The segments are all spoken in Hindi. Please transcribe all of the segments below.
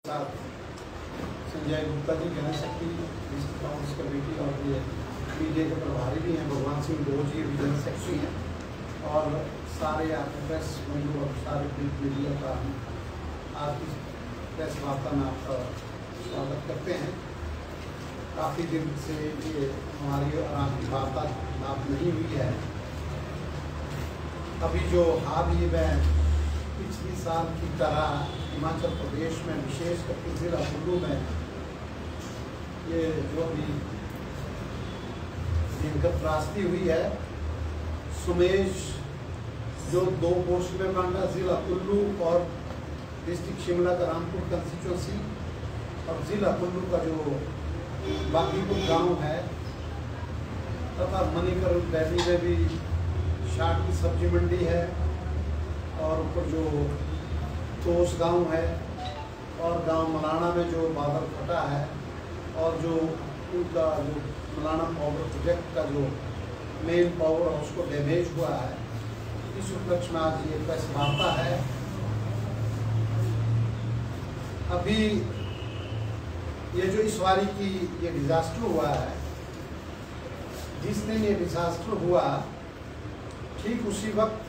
Sanjay Gupta ji general secretary district Congress committee और ये मीडिया के प्रभारी भी हैं, भगवान सिंह डोज जी भी जनरल सेक्रेटरी हैं और सारे आपके प्रेस बंधु और सारे प्रिंट मीडिया का आज की प्रेस वार्ता में आपका स्वागत करते हैं। काफ़ी दिन से ये हमारी आराम की वार्ता आप नहीं हुई है। अभी जो हाल ही में पिछले साल की तरह हिमाचल प्रदेश में विशेष करके जिला कुल्लू में ये जो अभी भयंकर त्रासदी हुई है, सुमेश जो 2 पोस्ट में बांटा, जिला कुल्लू और डिस्ट्रिक्ट शिमला का रामपुर कंस्टिट्यूंसी और जिला कुल्लू का जो बाकीपुर गांव है तथा मणिकरण वैली में भी शाट की सब्जी मंडी है और ऊपर जो तोस गांव है और गांव मलाना में जो बादल फटा है और जो उनका जो मलाना पावर प्रोजेक्ट का जो मेन पावर है उसको डैमेज हुआ है। इस उपलक्ष्य में आज ये प्रेस वार्ता है। अभी ये जो इस बारी की ये डिजास्टर हुआ है, जिस दिन ये डिजास्टर हुआ ठीक उसी वक्त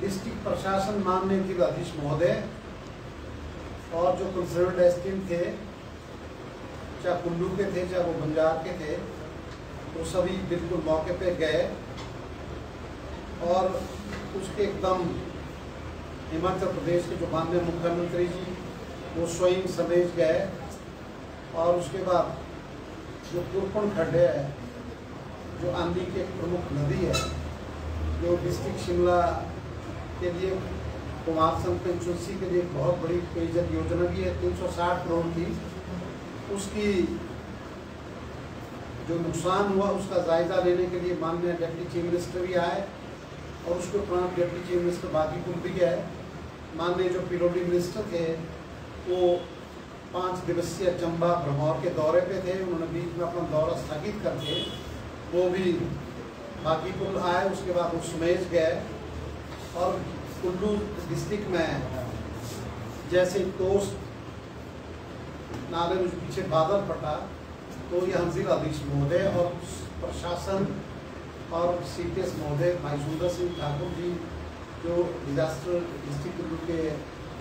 डिस्ट्रिक्ट प्रशासन माननीय जिलाधीश महोदय और जो कंसर्न एसडीएम थे, चाहे कुल्लू के थे चाहे वो बंजार के थे, वो सभी बिल्कुल मौके पे गए और उसके एकदम हिमाचल प्रदेश के जो माननीय मुख्यमंत्री जी वो स्वयं समेत गए और उसके बाद जो कुरपन खड्डे है, जो आंधी की एक प्रमुख नदी है, जो डिस्ट्रिक्ट शिमला के लिए कुमारसंग कंस्टिट्यूंसी के लिए बहुत बड़ी पेयजल योजना भी है 360 करोड़ की, उसकी जो नुकसान हुआ उसका जायजा लेने के लिए माननीय डिप्टी चीफ मिनिस्टर भी आए और उसके उपरांत डिप्टी चीफ मिनिस्टर बाकीपुर भी गए। माननीय जो पीडब्ल्यू मिनिस्टर थे वो 5 दिवसीय चंबा भ्रमौर के दौरे पे थे, उन्होंने बीच में अपना दौरा स्थगित करके वो भी बाकीपुर आए। उसके बाद वो सुमेश गए और कुल्लू डिस्ट्रिक्ट में जैसे तोस नाले में पीछे बादल फटा तो यहाँ जिलाधीश महोदय और प्रशासन और सीटीएस महोदय भाई सुंदर सिंह ठाकुर जी जो डिजास्टर डिस्ट्रिक्ट कुल्लू के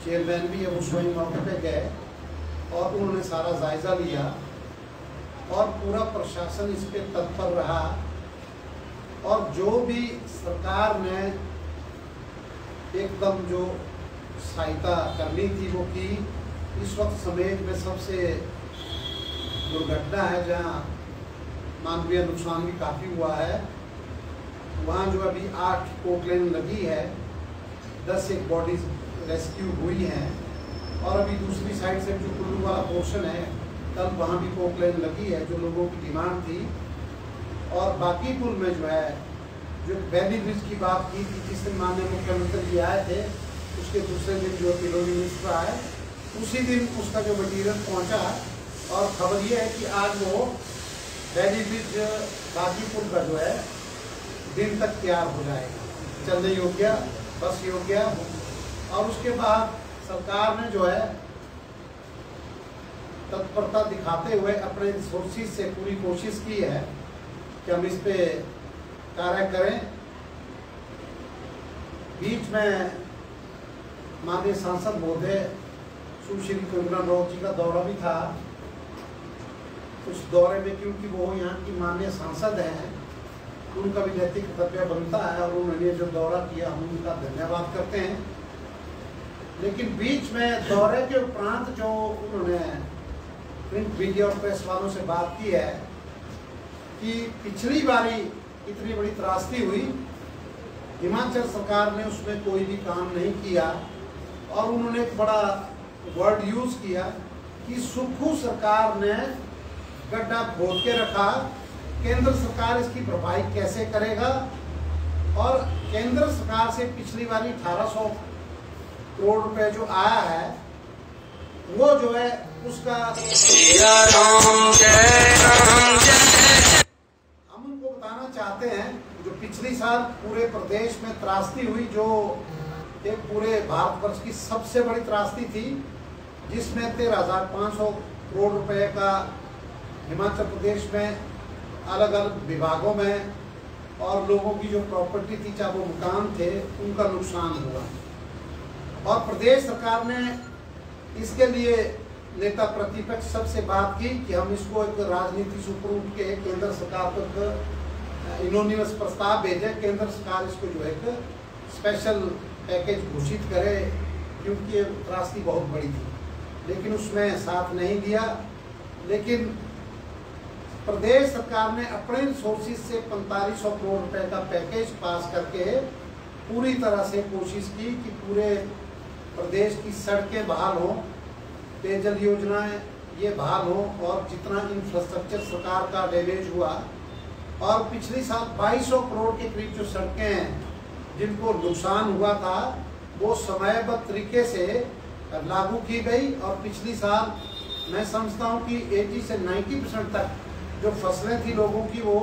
चेयरमैन भी है, वो स्वयं मौके पे गए और उन्होंने सारा जायजा लिया और पूरा प्रशासन इस पे तत्पर रहा और जो भी सरकार ने एकदम जो सहायता करनी थी वो की। इस वक्त समेत में सबसे दुर्घटना है जहाँ मानवीय नुकसान भी काफ़ी हुआ है, वहाँ जो अभी 8 पोकलेन लगी है, 10 एक बॉडीज रेस्क्यू हुई हैं और अभी दूसरी साइड से जो कुल्लू वाला पोर्शन है कल वहाँ भी पोकलेन लगी है जो लोगों की डिमांड थी। और बाकीपुर में जो है जो वैली ब्रिज की बात की थी, जिस दिन माननीय मुख्यमंत्री जी आए थे उसके दूसरे दिन जो पीडब्ल्यू मिनिस्टर आए उसी दिन उसका जो मटीरियल पहुंचा और खबर ये है कि आज वो वैली ब्रिज बाकीपुर का जो है दिन तक तैयार हो जाएगा, चलने योग्य, बस योग्य। और उसके बाद सरकार ने जो है तत्परता दिखाते हुए अपने रिसोर्सेज से पूरी कोशिश की है कि हम इस पे कार्य करें। बीच में माननीय सांसद महोदय सुश्री कंगना राउत जी का दौरा भी था। उस दौरे में क्योंकि वो यहाँ की माननीय सांसद हैं, उनका भी नैतिक कर्तव्य बनता है और उन्होंने जो दौरा किया हम उनका धन्यवाद करते हैं। लेकिन बीच में दौरे के उपरांत जो उन्होंने प्रिंट मीडिया और प्रेस वालों से बात की है कि पिछली बारी इतनी बड़ी त्रासदी हुई, हिमाचल सरकार ने उसमें कोई भी काम नहीं किया और उन्होंने एक बड़ा वर्ड यूज किया कि सुक्खू सरकार ने गड्ढा खोद के रखा, केंद्र सरकार इसकी भरपाई कैसे करेगा। और केंद्र सरकार से पिछली बारी 1800 करोड़ रुपए जो आया है वो जो है उसका हम उनको बताना चाहते हैं जो पिछली साल पूरे प्रदेश में त्रासदी हुई, जो एक पूरे भारतवर्ष की सबसे बड़ी त्रासदी थी, जिसमें 13,500 करोड़ रुपए का हिमाचल प्रदेश में अलग अलग विभागों में और लोगों की जो प्रॉपर्टी थी, चाहे वो मकान थे, उनका नुकसान हुआ। और प्रदेश सरकार ने इसके लिए नेता प्रतिपक्ष सबसे बात की कि हम इसको एक राजनीति से ऊपर उठ के केंद्र सरकार तक इनोनियस प्रस्ताव भेजे, केंद्र सरकार इसको जो है स्पेशल पैकेज घोषित करे, क्योंकि ये त्रासदी बहुत बड़ी थी। लेकिन उसमें साथ नहीं दिया। लेकिन प्रदेश सरकार ने अपने रिसोर्सेज से 4500 करोड़ रुपए का पैकेज पास करके पूरी तरह से कोशिश की कि पूरे प्रदेश की सड़कें बहाल हों, पेयजल योजनाएं ये बहाल हो, और जितना इंफ्रास्ट्रक्चर सरकार का डैमेज हुआ, और पिछले साल 2200 करोड़ के करीब जो सड़कें हैं जिनको नुकसान हुआ था, वो समयबद्ध तरीके से लागू की गई। और पिछली साल मैं समझता हूँ कि 80 से 90% तक जो फसलें थी लोगों की, वो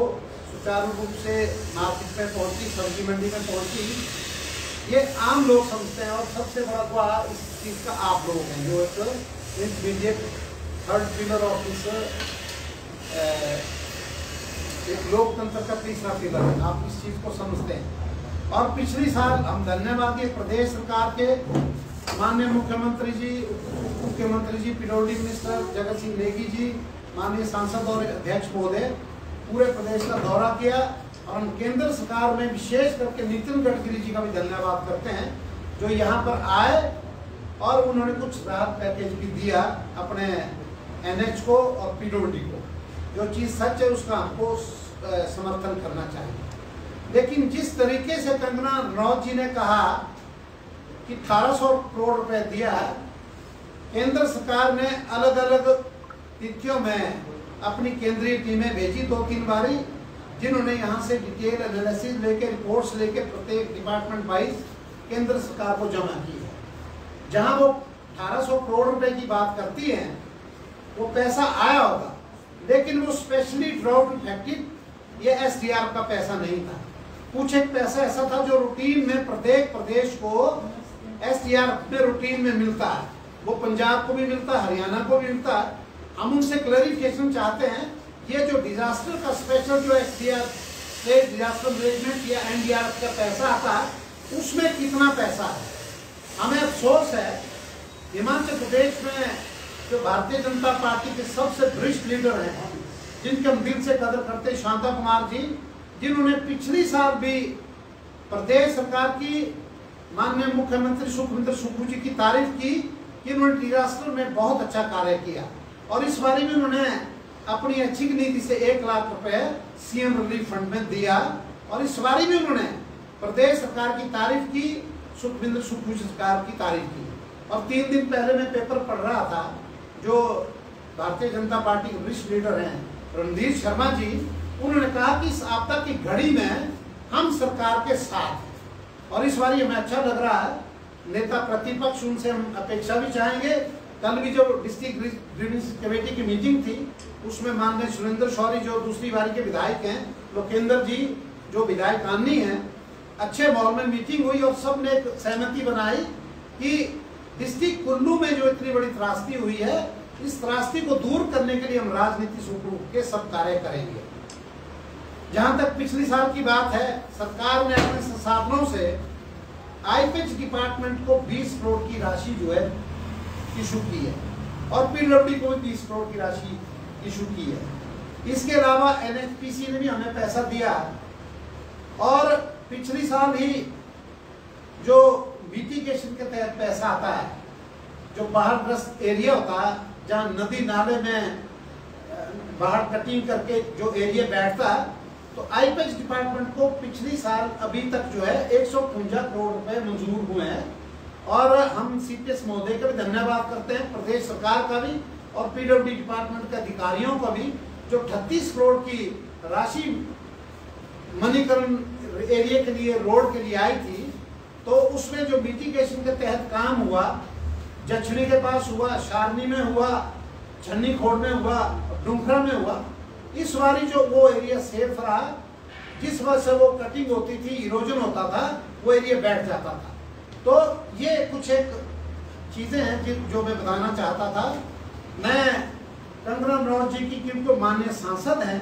सुचारू रूप से मार्केट में पहुँची, सब्जी मंडी में पहुँची। ये आम लोग समझते हैं, और सबसे बड़ा दुआ इस चीज़ का आप लोग हैं, जो एक intermediate third pillar of this एक लोकतंत्र का तीसरा पिलर है, आप इस चीज़ को समझते हैं। और पिछली साल हम धन्यवाद ये प्रदेश सरकार के माननीय मुख्यमंत्री जी, उप मुख्यमंत्री जी, पीडब्ल्यूडी मिनिस्टर जगत सिंह नेगी जी, माननीय सांसद और अध्यक्ष महोदय, पूरे प्रदेश का दौरा किया। और हम केंद्र सरकार में विशेष करके नितिन गडकरी जी का भी धन्यवाद करते हैं, जो यहाँ पर आए और उन्होंने कुछ राहत पैकेज भी दिया अपने एनएच को और पीडब्ल्यूडी को। जो चीज़ सच है उसका हमको समर्थन करना चाहिए। लेकिन जिस तरीके से कंगना रनौत जी ने कहा कि 1800 करोड़ रुपए दिया, केंद्र सरकार ने अलग अलग तिथियों में अपनी केंद्रीय टीमें भेजी 2-3 बारी, जिन्होंने यहाँ से डिटेल एनालिसिस लेके, रिपोर्ट्स लेके प्रत्येक डिपार्टमेंट वाइज केंद्र सरकार को जमा की है। जहाँ वो 1800 करोड़ रुपए की बात करती हैं, वो पैसा आया होगा, लेकिन वो स्पेशली ड्राउट इफेक्टेड, ये एसडीआरएफ का पैसा नहीं था। कुछ एक पैसा ऐसा था जो रूटीन में प्रत्येक प्रदेश को एसडीआरएफ में रूटीन में मिलता है, वो पंजाब को भी मिलता है, हरियाणा को भी मिलता है। हम उनसे क्लैरिफिकेशन चाहते हैं, ये जो डिजास्टर का स्पेशल जो एसडीआरएफ स्टेट डिजास्टर मैनेजमेंट या एनडीआरएफ का पैसा आता है, उसमें कितना पैसा है। हमें अफसोस है हिमाचल प्रदेश में जो भारतीय जनता पार्टी के सबसे वरिष्ठ लीडर हैं, जिनके हम दिल से कदर करते हैं, शांता कुमार जी, जिन्होंने पिछली साल भी प्रदेश सरकार की माननीय मुख्यमंत्री सुखविंदर सुक्खू जी की तारीफ की कि उन्होंने डिजास्टर में बहुत अच्छा कार्य किया। और इस बारे में उन्होंने अपनी अच्छी नीति से 1 लाख रुपए सीएम रिलीफ फंड में दिया। और इस बारे में उन्होंने प्रदेश सरकार की तारीफ की, सुखविंदर सुक्खू सरकार की तारीफ की। और 3 दिन पहले मैं पेपर पढ़ रहा था, जो भारतीय जनता पार्टी के वरिष्ठ लीडर हैं रणधीर शर्मा जी, उन्होंने कहा कि इस आपदा की घड़ी में हम सरकार के साथ हैं। और इस बार हमें अच्छा लग रहा है, नेता प्रतिपक्ष, उनसे हम अपेक्षा भी चाहेंगे। कल भी जो डिस्ट्रिक्ट ग्रीवेंस कमेटी की मीटिंग थी, उसमें माननीय सुरेंद्र शौरी जो दूसरी बारी के विधायक हैं, लोकेंद्र जी जो विधायक आनी हैं, अच्छे माहौल में मीटिंग हुई और सब ने एक सहमति बनाई कि डिस्ट्रिक्ट कुल्लू में जो इतनी बड़ी त्रासदी हुई है, इस त्रासदी को दूर करने के लिए हम राजनीति से के सब कार्य करेंगे। जहां तक पिछली साल की बात है, सरकार ने अपने संसाधनों से आईपीएच डिपार्टमेंट को 20 करोड़ की राशि जो है इशू की है, और पीडब्ल्यूडी को भी 20 करोड़ की राशि इशू की है। इसके अलावा एनएचपीसी ने भी हमें पैसा दिया। और पिछली साल ही जो मिटिगेशन के तहत पैसा आता है, जो बाढ़ग्रस्त एरिया होता है, जहाँ नदी नाले में बाढ़ कटिंग करके जो एरिया बैठता है, तो आईपीएच डिपार्टमेंट को पिछली साल अभी तक जो है 152 करोड़ रुपए मंजूर हुए हैं। और हम सीपीएस महोदय का भी धन्यवाद करते हैं, प्रदेश सरकार का भी और पीडब्ल्यूडी डिपार्टमेंट के अधिकारियों का भी, जो 38 करोड़ की राशि मणिकरण एरिया के लिए, रोड के लिए आई थी, तो उसमें जो मिटिगेशन के तहत काम हुआ, जछड़ी के पास हुआ, शारनी में हुआ, छन्नी खोड़ में हुआ, डुमखरा में हुआ। इस बारी जो वो एरिया सेफ रहा, जिस वजह से वो कटिंग होती थी, इरोजन होता था, वो एरिया बैठ जाता था। तो ये कुछ एक चीजें हैं जो मैं बताना चाहता था। मैं कंगना रनौत जी की, क्योंकि माननीय सांसद हैं,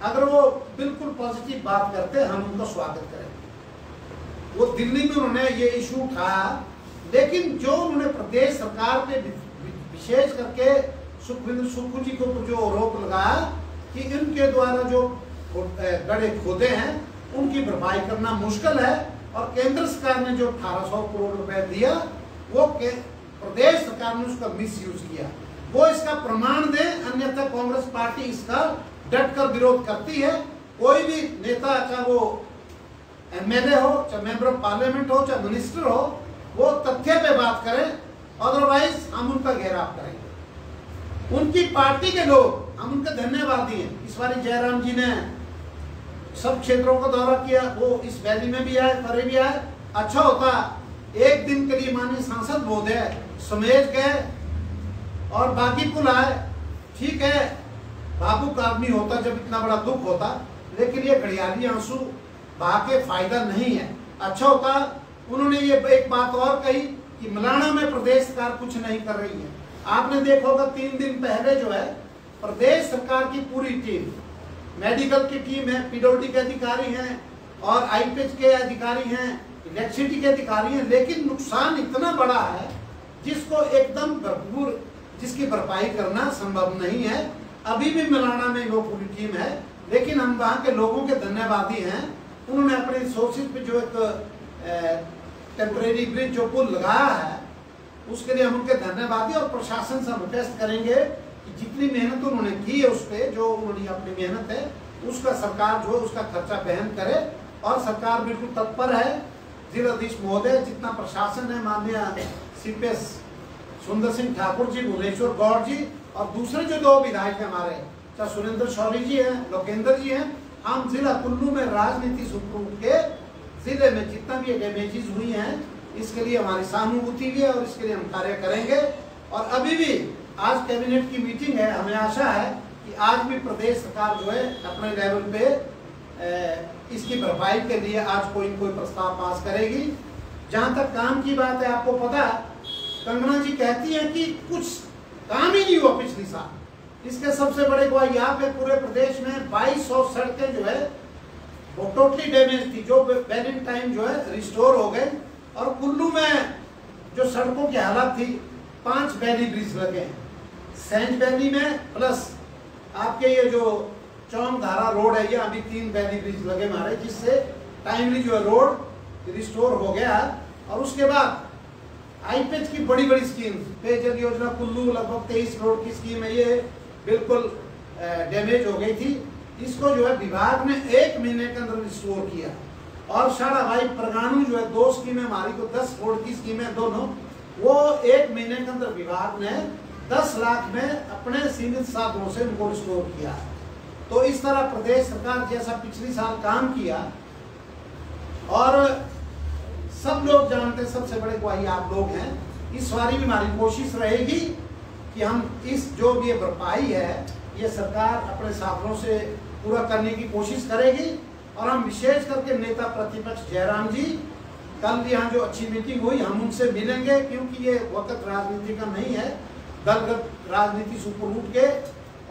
अगर वो बिल्कुल पॉजिटिव बात करते हैं हम उनका स्वागत करेंगे। वो दिल्ली में उन्होंने ये इशू उठाया, लेकिन जो उन्होंने प्रदेश सरकार पे विशेष करके सुखू जी को जो आरोप लगाया कि इनके द्वारा जो गड्ढे खोदे हैं उनकी भरपाई करना मुश्किल है, और केंद्र सरकार ने जो 1800 करोड़ रुपए दिया वो प्रदेश सरकार ने उसका मिसयूज किया, वो इसका प्रमाण दे, अन्यथा कांग्रेस पार्टी इसका डटकर विरोध करती है। कोई भी नेता, चाहे वो एमएलए हो, चाहे मेंबर ऑफ पार्लियामेंट हो, चाहे मिनिस्टर हो, वो तथ्य पे बात करें, अदरवाइज हम उनका घेराव करेंगे। उनकी पार्टी के लोग, हम उनके धन्यवादी हैं। इस बार जयराम जी ने सब क्षेत्रों का दौरा किया, वो इस वैली में भी आए, परे भी आए। अच्छा होता एक दिन के लिए माननीय सांसद महोदय समेत गए और बांकीपुर आए, ठीक है, भावुक आदमी होता जब इतना बड़ा दुख होता, लेकिन ये घड़ियाली आंसू बहा के फायदा नहीं है। अच्छा होता उन्होंने ये एक बात और कही कि मलाना में प्रदेश सरकार कुछ नहीं कर रही है। आपने देखा होगा 3 दिन पहले जो है प्रदेश सरकार की पूरी टीम, मेडिकल की टीम है, पीडब्ल्यूडी के अधिकारी हैं और आईपीएच के अधिकारी हैं, इलेक्ट्रिसिटी के अधिकारी हैं, लेकिन नुकसान इतना बड़ा है जिसको एकदम भरपूर, जिसकी भरपाई करना संभव नहीं है। अभी भी मलाना में वो पूरी टीम है, लेकिन हम वहाँ के लोगों के धन्यवादी हैं। उन्होंने अपने रिसोर्सेज पे जो एक टेम्परेरी ब्रिज जो पुल लगाया है उसके लिए हम उनके धन्यवादी, और प्रशासन से रिक्वेस्ट करेंगे कि जितनी मेहनत उन्होंने की है उस पर, जो उन्होंने अपनी मेहनत है उसका सरकार जो है उसका खर्चा वहन करे, और सरकार बिल्कुल तत्पर है। जिलाधीश महोदय, जितना प्रशासन है, माननीय सीपीएस सुंदर सिंह ठाकुर जी, भुवनेश्वर गौड़ जी, और दूसरे जो 2 विधायक हैं हमारे, चाहे सुरेंद्र शौरी जी हैं, लोकेंद्र जी हैं, हम जिला कुल्लू में राजनीति सुप्रूफ के जिले में जितना भी डैमेजेस हुई हैं इसके लिए हमारी सहानुभूति भी है और इसके लिए हम कार्य करेंगे। और अभी भी आज कैबिनेट की मीटिंग है, हमें आशा है कि आज भी प्रदेश सरकार जो है अपने लेवल पे इसकी भरपाई के लिए आज कोई प्रस्ताव पास करेगी। जहां तक काम की बात है, आपको पता है कंगना जी कहती है कि कुछ काम ही नहीं हुआ पिछले साल। इसके सबसे बड़े गवाह यहाँ पे पूरे प्रदेश में 2200 सड़कें जो है वो टोटली डैमेज थी, जो बैलिंग टाइम जो है रिस्टोर हो गए। और कुल्लू में जो सड़कों की हालत थी, 5 वैली ब्रिज लगे हैं सेंट वैली में, प्लस आपके ये जो चौंग धारा रोड है, ये अभी 3 वैली ब्रिज लगे हमारे, जिससे टाइमली जो है रोड रिस्टोर हो गया। और उसके बाद आईपीएच की बड़ी बड़ी स्कीम, पेयजल योजना कुल्लू लगभग 23 करोड़ की स्कीम है, ये बिल्कुल डैमेज हो गई थी। इसको जो है विभाग ने 1 महीने के अंदर रिस्टोर किया। और शाड़ा भाई परगाणु जो है 2 स्कीमें हमारी को 10 करोड़ की स्कीमें दोनों, वो 1 महीने के अंदर विभाग ने 10 लाख में अपने सीमित साधनों से उनको रिस्टोर किया। तो इस तरह प्रदेश सरकार जैसा पिछले साल काम किया, और सब लोग जानते, सबसे बड़े गवाही आप लोग हैं। इस बारी भी हमारी कोशिश रहेगी कि हम इस जो भी भरपाई है ये सरकार अपने साधनों से पूरा करने की कोशिश करेगी। और हम विशेष करके नेता प्रतिपक्ष जयराम जी, कल यहाँ जो अच्छी मीटिंग हुई, हम उनसे मिलेंगे, क्योंकि ये वक्त राजनीति का नहीं है, दलगत राजनीति सुप्रीम के।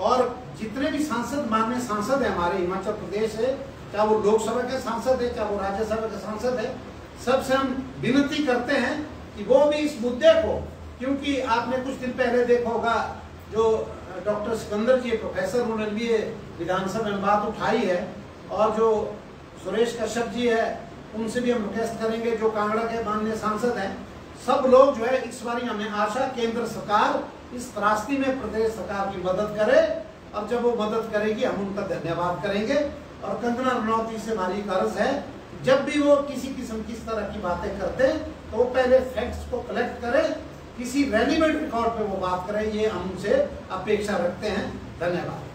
और जितने भी सांसद, माननीय सांसद है हमारे हिमाचल प्रदेश है, चाहे वो लोकसभा के सांसद है, चाहे वो राज्यसभा के सांसद है, सबसे हम विनती करते हैं कि वो भी इस मुद्दे को, क्योंकि आपने कुछ दिन पहले देखा होगा जो डॉक्टर सिकंदर जी प्रोफेसर, उन्होंने भी विधानसभा में बात उठाई है, और जो सुरेश कश्यप जी है उनसे भी हम रिक्वेस्ट करेंगे, जो कांगड़ा के माननीय सांसद हैं, सब लोग जो है इस बार हमें आशा केंद्र सरकार इस त्रासदी में प्रदेश सरकार की मदद करे, और जब वो मदद करेगी हम उनका धन्यवाद करेंगे। और कंगना रनौत जी से हमारी अर्ज है, जब भी वो किसी किस्म की इस तरह की बातें करते हैं तो वो पहले फैक्ट्स को कलेक्ट करें, किसी रेलिवेंट रिकॉर्ड पे वो बात करें, ये हम उनसे अपेक्षा रखते हैं। धन्यवाद।